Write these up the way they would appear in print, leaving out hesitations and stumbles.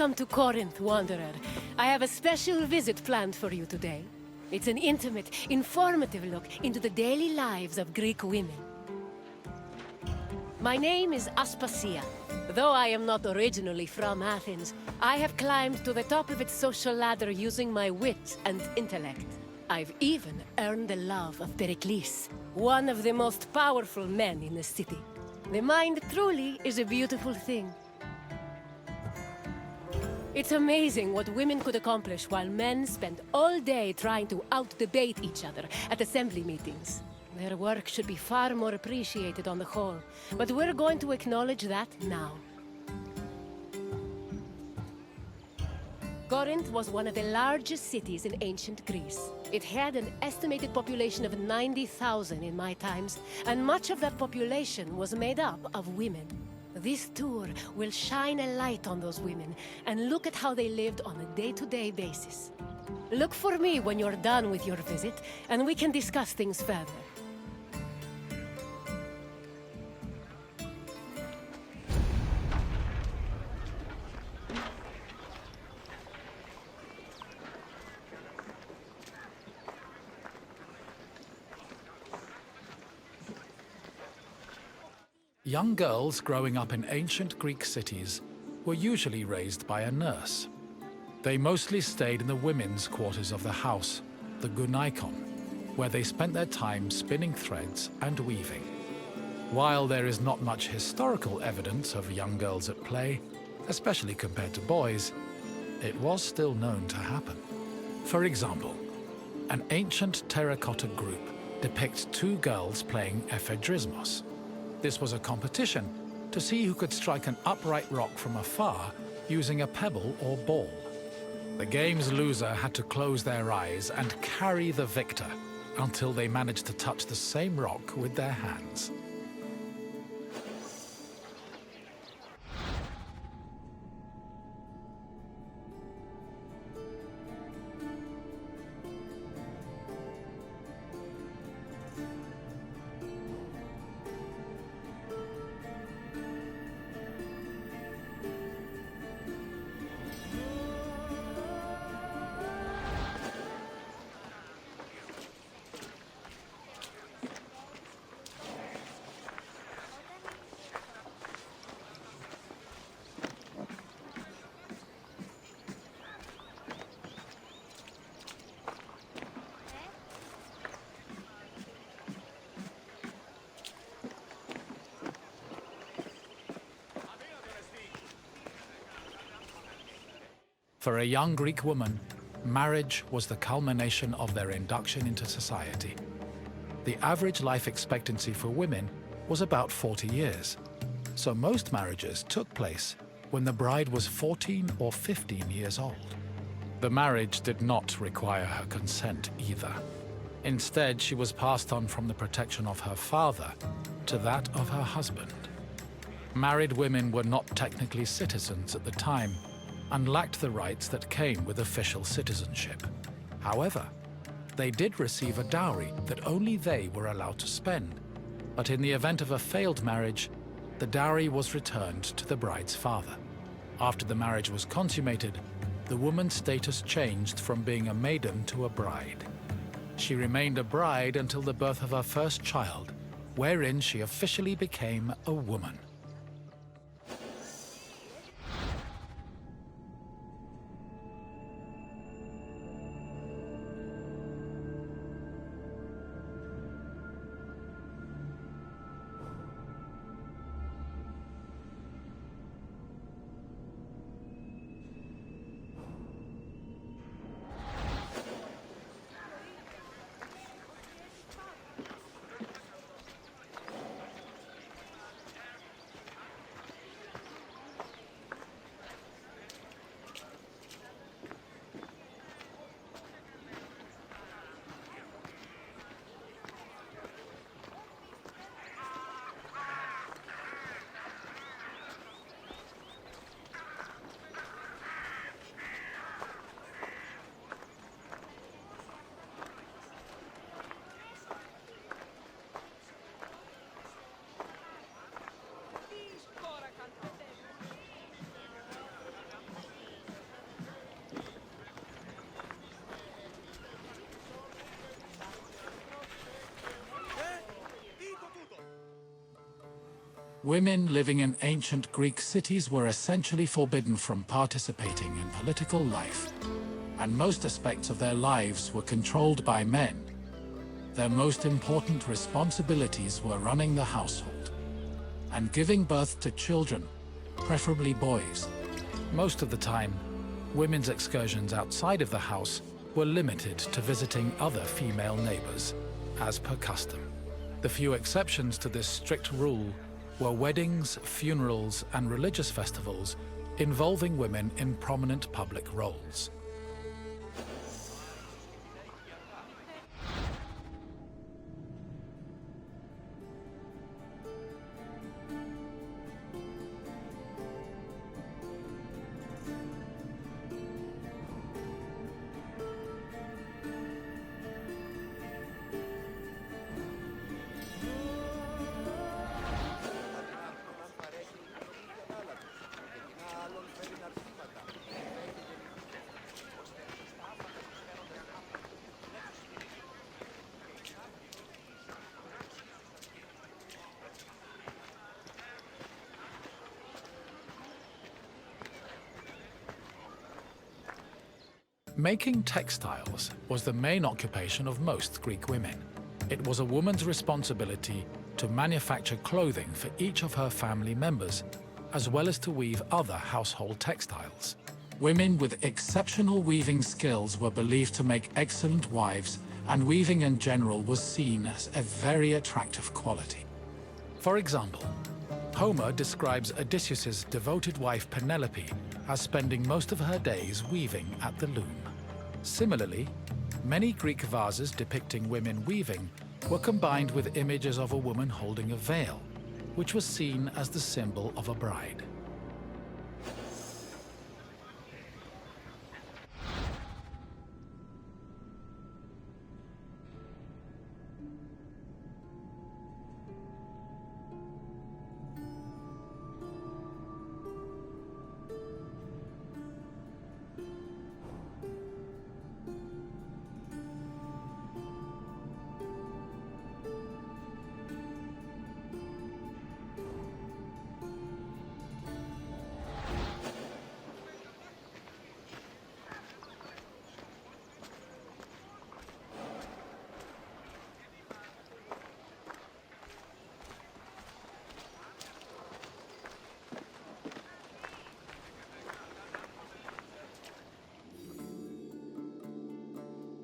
Welcome to Corinth, Wanderer. I have a special visit planned for you today. It's an intimate, informative look into the daily lives of Greek women. My name is Aspasia. Though I am not originally from Athens, I have climbed to the top of its social ladder using my wit and intellect. I've even earned the love of Pericles, one of the most powerful men in the city. The mind truly is a beautiful thing. It's amazing what women could accomplish while men spend all day trying to out-debate each other at assembly meetings. Their work should be far more appreciated on the whole, but we're going to acknowledge that now. Corinth was one of the largest cities in ancient Greece. It had an estimated population of 90,000 in my times, and much of that population was made up of women. This tour will shine a light on those women and look at how they lived on a day-to-day basis. Look for me when you're done with your visit, and we can discuss things further. Young girls growing up in ancient Greek cities were usually raised by a nurse. They mostly stayed in the women's quarters of the house, the gunaikon, where they spent their time spinning threads and weaving. While there is not much historical evidence of young girls at play, especially compared to boys, it was still known to happen. For example, an ancient terracotta group depicts two girls playing ephedrismos. This was a competition to see who could strike an upright rock from afar using a pebble or ball. The game's loser had to close their eyes and carry the victor until they managed to touch the same rock with their hands. For a young Greek woman, marriage was the culmination of their induction into society. The average life expectancy for women was about 40 years, so most marriages took place when the bride was 14 or 15 years old. The marriage did not require her consent either. Instead, she was passed on from the protection of her father to that of her husband. Married women were not technically citizens at the time, and lacked the rights that came with official citizenship. However, they did receive a dowry that only they were allowed to spend, but in the event of a failed marriage, the dowry was returned to the bride's father. After the marriage was consummated, the woman's status changed from being a maiden to a bride. She remained a bride until the birth of her first child, wherein she officially became a woman. Women living in ancient Greek cities were essentially forbidden from participating in political life, and most aspects of their lives were controlled by men. Their most important responsibilities were running the household and giving birth to children, preferably boys. Most of the time, women's excursions outside of the house were limited to visiting other female neighbors, as per custom. The few exceptions to this strict rule were weddings, funerals, and religious festivals involving women in prominent public roles. Making textiles was the main occupation of most Greek women. It was a woman's responsibility to manufacture clothing for each of her family members, as well as to weave other household textiles. Women with exceptional weaving skills were believed to make excellent wives, and weaving in general was seen as a very attractive quality. For example, Homer describes Odysseus's devoted wife Penelope as spending most of her days weaving at the loom. Similarly, many Greek vases depicting women weaving were combined with images of a woman holding a veil, which was seen as the symbol of a bride.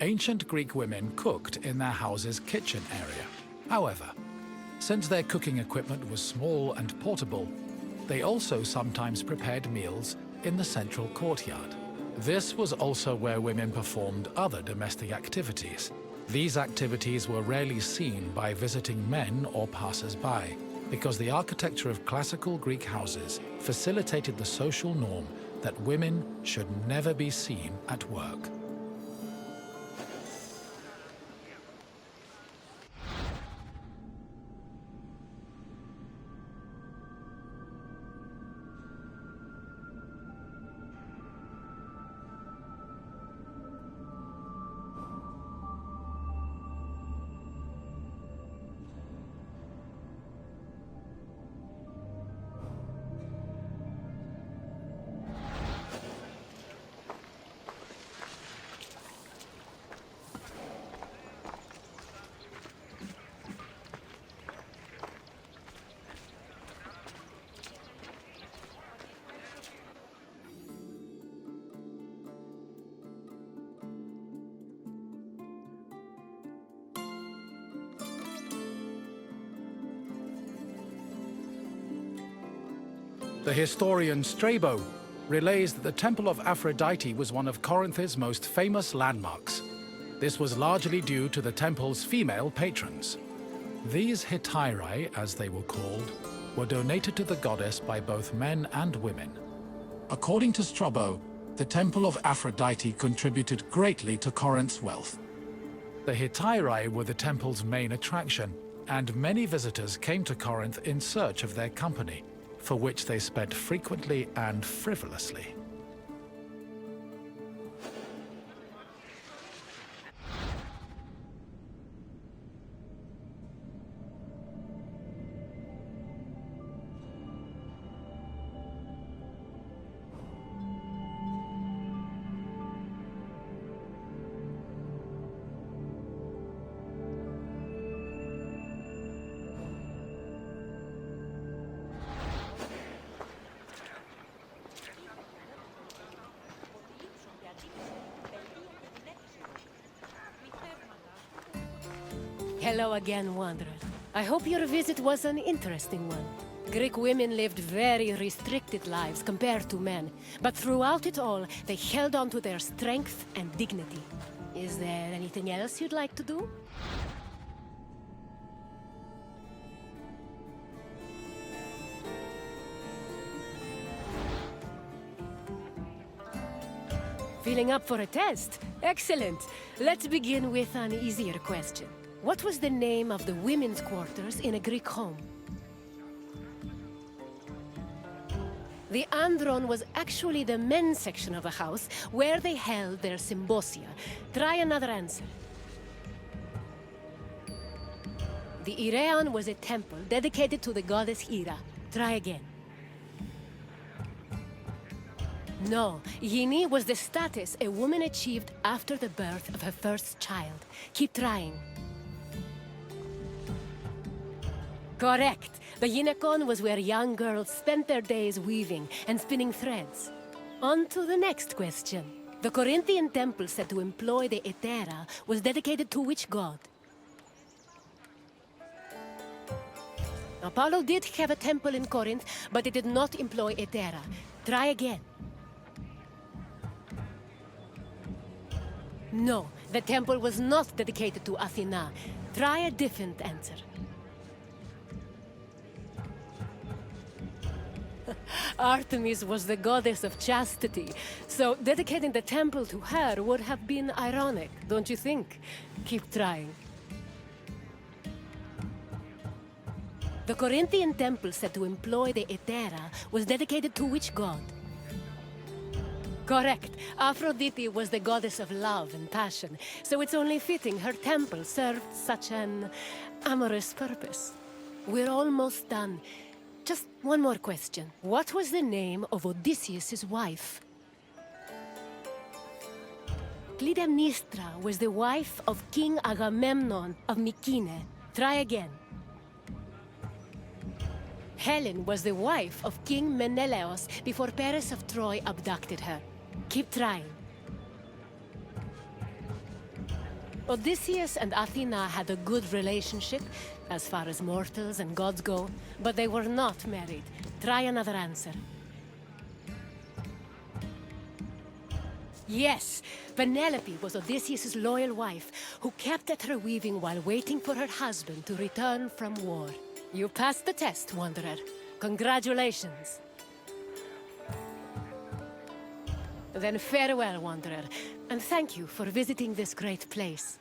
Ancient Greek women cooked in their house's kitchen area. However, since their cooking equipment was small and portable, they also sometimes prepared meals in the central courtyard. This was also where women performed other domestic activities. These activities were rarely seen by visiting men or passers-by, because the architecture of classical Greek houses facilitated the social norm that women should never be seen at work. The historian Strabo relays that the Temple of Aphrodite was one of Corinth's most famous landmarks. This was largely due to the temple's female patrons. These hetairai, as they were called, were donated to the goddess by both men and women. According to Strabo, the Temple of Aphrodite contributed greatly to Corinth's wealth. The hetairai were the temple's main attraction, and many visitors came to Corinth in search of their company, for which they spent frequently and frivolously. Hello again, Wanderer. I hope your visit was an interesting one. Greek women lived very restricted lives compared to men, but throughout it all, they held on to their strength and dignity. Is there anything else you'd like to do? Feeling up for a test? Excellent! Let's begin with an easier question. What was the name of the women's quarters in a Greek home? The andron was actually the men's section of a house where they held their symbosia. Try another answer. The Ireon was a temple dedicated to the goddess Hera. Try again. No, Yini was the status a woman achieved after the birth of her first child. Keep trying. Correct. The Gynekon was where young girls spent their days weaving and spinning threads. On to the next question. The Corinthian temple said to employ the Hetera was dedicated to which god? Apollo did have a temple in Corinth, but it did not employ Hetera. Try again. No, the temple was not dedicated to Athena. Try a different answer. Artemis was the goddess of chastity, so dedicating the temple to her would have been ironic, don't you think? Keep trying. The Corinthian temple said to employ the Hetera was dedicated to which god? Correct. Aphrodite was the goddess of love and passion, so it's only fitting her temple served such an amorous purpose. We're almost done. Just one more question. What was the name of Odysseus' wife? Clytemnestra was the wife of King Agamemnon of Mycenae. Try again. Helen was the wife of King Menelaus before Paris of Troy abducted her. Keep trying. Odysseus and Athena had a good relationship, as far as mortals and gods go, but they were not married. Try another answer. Yes, Penelope was Odysseus' loyal wife, who kept at her weaving while waiting for her husband to return from war. You passed the test, Wanderer. Congratulations. Then farewell, Wanderer, and thank you for visiting this great place.